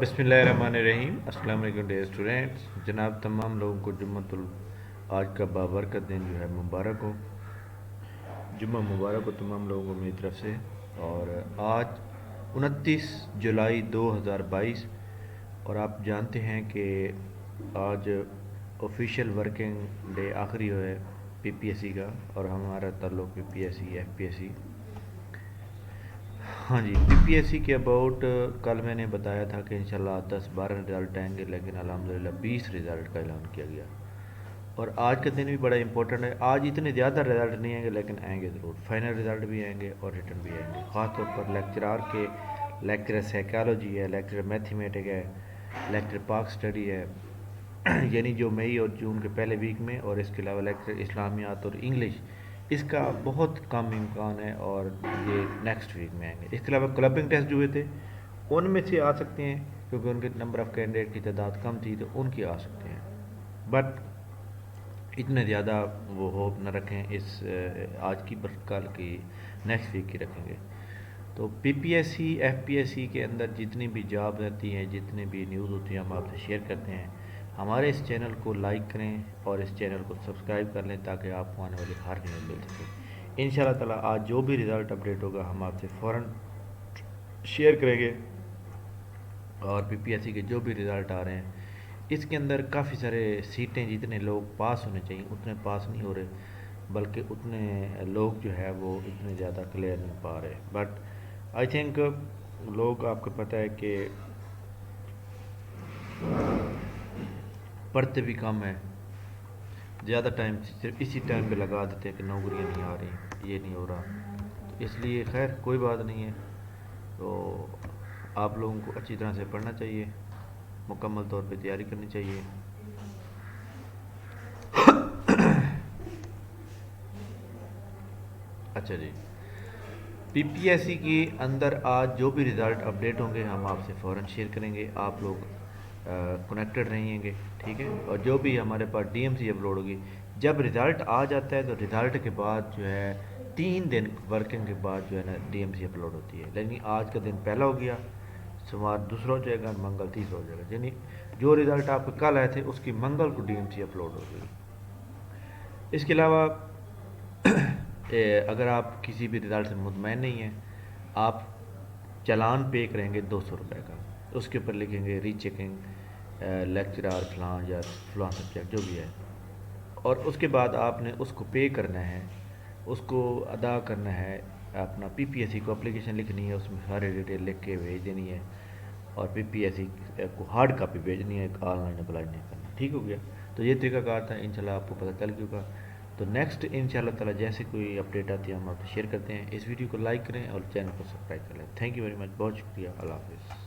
बिस्मिल्लाहिर्रहमानिर्रहीम। अस्सलाम वालेकुम डियर स्टूडेंट्स। जनाब तमाम लोगों को जुम्मतुल आज का बाबरकत दिन जो है मुबारक हो। जुम्मा मुबारक हो तमाम लोगों को मेरी तरफ से। और आज 29 जुलाई 2022 और आप जानते हैं कि आज ऑफिशियल वर्किंग डे आखिरी है पीपीएससी का, और हमारा ताल्लुक़ पीपीएससी एफपीएससी। हाँ जी, पीपीएससी के अबाउट कल मैंने बताया था कि इंशाल्लाह 10-12 रिज़ल्ट आएंगे, लेकिन अल्हम्दुलिल्लाह 20 रिज़ल्ट का ऐलान किया गया। और आज का दिन भी बड़ा इंपॉर्टेंट है। आज इतने ज़्यादा रिज़ल्ट नहीं आएंगे, लेकिन आएंगे ज़रूर। फाइनल रिज़ल्ट भी आएंगे और रिटर्न भी आएंगे। ख़ास तौर पर लेक्चरर साइकोलॉजी है, लेक्चरर मैथमेटिक है, लेक्चरर पाक स्टडी है यानी जो मई और जून के पहले वीक में, और इसके अलावा लेक्चर इस्लामियात और इंग्लिश, इसका बहुत कम इम्कान है और ये नेक्स्ट वीक में आएंगे। इसके अलावा क्लबिंग टेस्ट जो हुए थे उनमें से आ सकते हैं, क्योंकि उनके नंबर ऑफ़ कैंडिडेट की तादाद कम थी, तो उनकी आ सकते हैं। बट इतने ज़्यादा वो होप न रखें इस आज की, बस कल की नेक्स्ट वीक की रखेंगे। तो पीपीएससी एफपीएससी के अंदर जितनी भी जॉब रहती हैं, जितनी भी न्यूज़ होती हैं, हम आपसे शेयर करते हैं। हमारे इस चैनल को लाइक करें और इस चैनल को सब्सक्राइब कर लें, ताकि आपको आने वाली हर न्यूज़ मिल सके। इंशाल्लाह ताला आज जो भी रिज़ल्ट अपडेट होगा हम आपसे फ़ौरन शेयर करेंगे। और पीपीएससी के जो भी रिज़ल्ट आ रहे हैं, इसके अंदर काफ़ी सारे सीटें, जितने लोग पास होने चाहिए उतने पास नहीं हो रहे, बल्कि उतने लोग जो है वो इतने ज़्यादा क्लियर नहीं पा रहे। बट आई थिंक लोग, आपको पता है कि पढ़ते भी कम है, ज़्यादा टाइम सिर्फ इसी टाइम पे लगा देते हैं कि नौकरियां नहीं आ रही, ये नहीं हो रहा। तो इसलिए खैर कोई बात नहीं है। तो आप लोगों को अच्छी तरह से पढ़ना चाहिए, मुकम्मल तौर पे तैयारी करनी चाहिए। अच्छा जी, पीपीएससी के अंदर आज जो भी रिज़ल्ट अपडेट होंगे हम आपसे फ़ौरन शेयर करेंगे। आप लोग कनेक्टेड रहेंगे, ठीक है। और जो भी हमारे पास डीएमसी अपलोड होगी, जब रिज़ल्ट आ जाता है तो रिज़ल्ट के बाद जो है 3 दिन वर्किंग के बाद जो है ना डीएमसी अपलोड होती है। लेकिन आज का दिन पहला हो गया, सोमवार दूसरा हो जाएगा, मंगल तीसरा हो जाएगा। यानी जो रिज़ल्ट आपके कल आए थे उसकी मंगल को डीएमसी अपलोड हो गई। इसके अलावा अगर आप किसी भी रिज़ल्ट से मुतमईन नहीं हैं, आप चालान पे करेंगे 200 रुपये का, उसके ऊपर लिखेंगे रीचेकिंग लेक्चरर फलां या फलां सब्जेक्ट जो भी है, और उसके बाद आपने उसको पे करना है, उसको अदा करना है। अपना पीपीएससी को एप्लीकेशन लिखनी है, उसमें सारी डिटेल लिख के भेज देनी है, और पीपीएससी को हार्ड कापी भेजनी है, ऑनलाइन अप्लाई नहीं करना। ठीक हो गया। तो ये तरीकाकार था, इंशाल्लाह आपको पता चल गया होगा। तो नेक्स्ट इंशाल्लाह ताला जैसे कोई अपडेट आती है हम आपसे शेयर करते हैं। इस वीडियो को लाइक करें और चैनल को सब्सक्राइब कर लें। थैंक यू वेरी मच, बहुत शुक्रिया। अल्लाह हाफ़िज़।